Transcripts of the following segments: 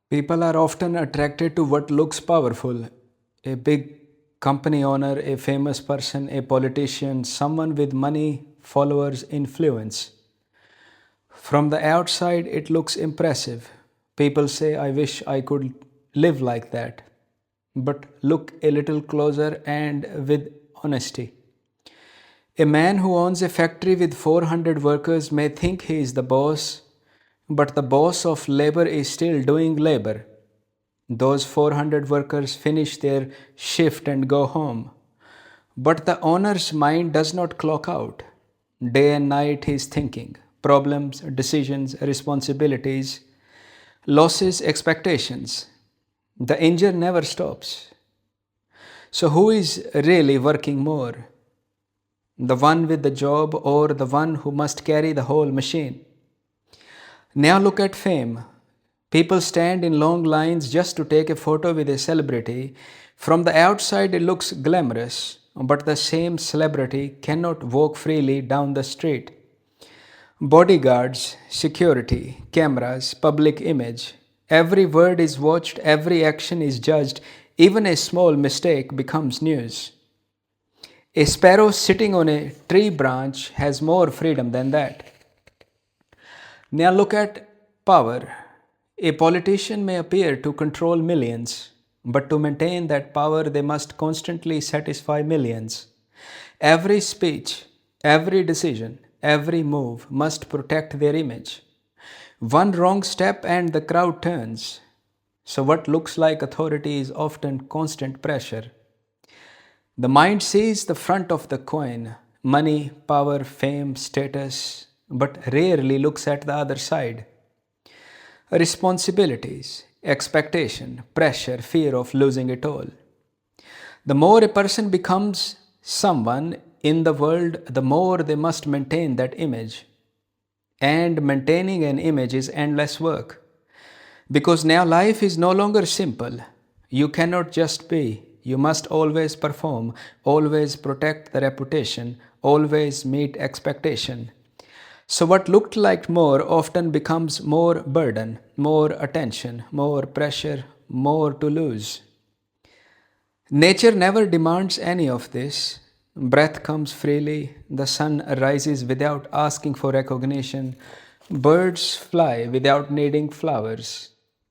People are often attracted to what looks powerful. A big company owner, a famous person, a politician, someone with money, followers, influence. From the outside, it looks impressive. People say, I wish I could live like that. But look a little closer and with honesty. A man who owns a factory with 400 workers may think he is the boss, but the boss of labor is still doing labor. Those 400 workers finish their shift and go home. But the owner's mind does not clock out. Day and night he is thinking problems, decisions, responsibilities, losses, expectations. The engine never stops. So, who is really working more? The one with the job or the one who must carry the whole machine? Now, look at fame. People stand in long lines just to take a photo with a celebrity. From the outside, it looks glamorous, but the same celebrity cannot walk freely down the street. Bodyguards, security, cameras, public image. Every word is watched, every action is judged, even a small mistake becomes news. A sparrow sitting on a tree branch has more freedom than that. Now look at power. A politician may appear to control millions, but to maintain that power, they must constantly satisfy millions. Every speech, every decision, every move must protect their image. One wrong step and the crowd turns. So, what looks like authority is often constant pressure. The mind sees the front of the coin money, power, fame, status, but rarely looks at the other side. Responsibilities, expectation, pressure, fear of losing it all. The more a person becomes someone in the world, the more they must maintain that image. And maintaining an image is endless work. Because now life is no longer simple. You cannot just be. You must always perform, always protect the reputation, always meet expectation. So, what looked like more often becomes more burden, more attention, more pressure, more to lose. Nature never demands any of this. Breath comes freely, the sun rises without asking for recognition, birds fly without needing flowers.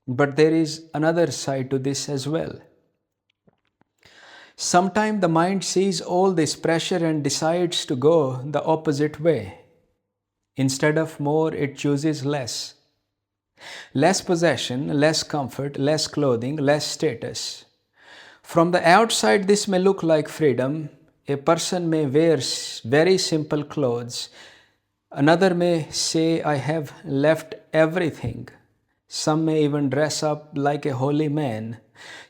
But there is another side to this as well. Sometimes the mind sees all this pressure and decides to go the opposite way. Instead of more, it chooses less. Less possession, less comfort, less clothing, less status. From the outside, this may look like freedom. A person may wear very simple clothes. Another may say, I have left everything. Some may even dress up like a holy man.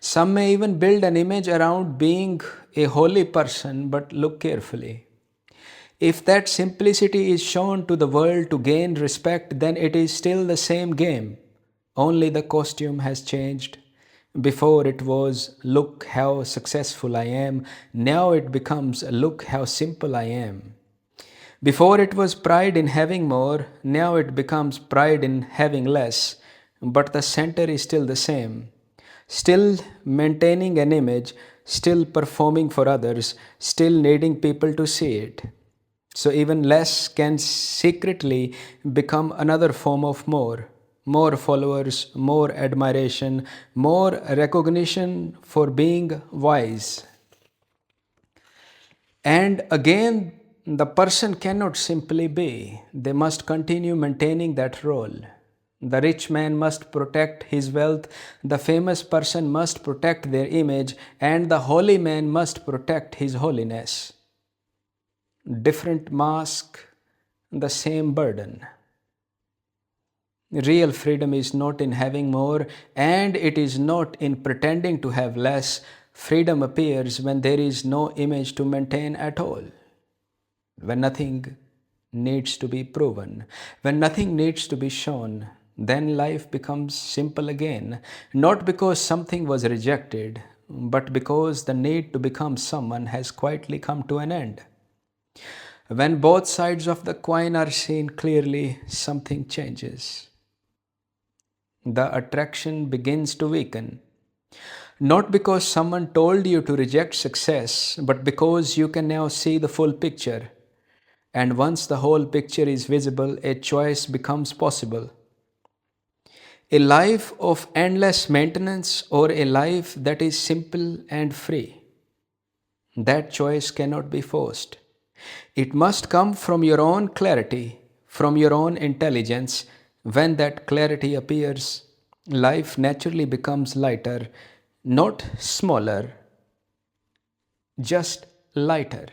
Some may even build an image around being a holy person, but look carefully. If that simplicity is shown to the world to gain respect, then it is still the same game. Only the costume has changed. Before it was, look how successful I am. Now it becomes, look how simple I am. Before it was pride in having more. Now it becomes pride in having less. But the center is still the same. Still maintaining an image, still performing for others, still needing people to see it. So even less can secretly become another form of more. More followers, more admiration, more recognition for being wise. And again, the person cannot simply be, they must continue maintaining that role. The rich man must protect his wealth, the famous person must protect their image, and the holy man must protect his holiness. Different mask, the same burden. Real freedom is not in having more, and it is not in pretending to have less. Freedom appears when there is no image to maintain at all, when nothing needs to be proven, when nothing needs to be shown. Then life becomes simple again, not because something was rejected, but because the need to become someone has quietly come to an end. When both sides of the coin are seen clearly, something changes. the attraction begins to weaken. Not because someone told you to reject success, but because you can now see the full picture. And once the whole picture is visible, a choice becomes possible. A life of endless maintenance or a life that is simple and free. That choice cannot be forced. It must come from your own clarity, from your own intelligence. When that clarity appears, life naturally becomes lighter, not smaller, just lighter.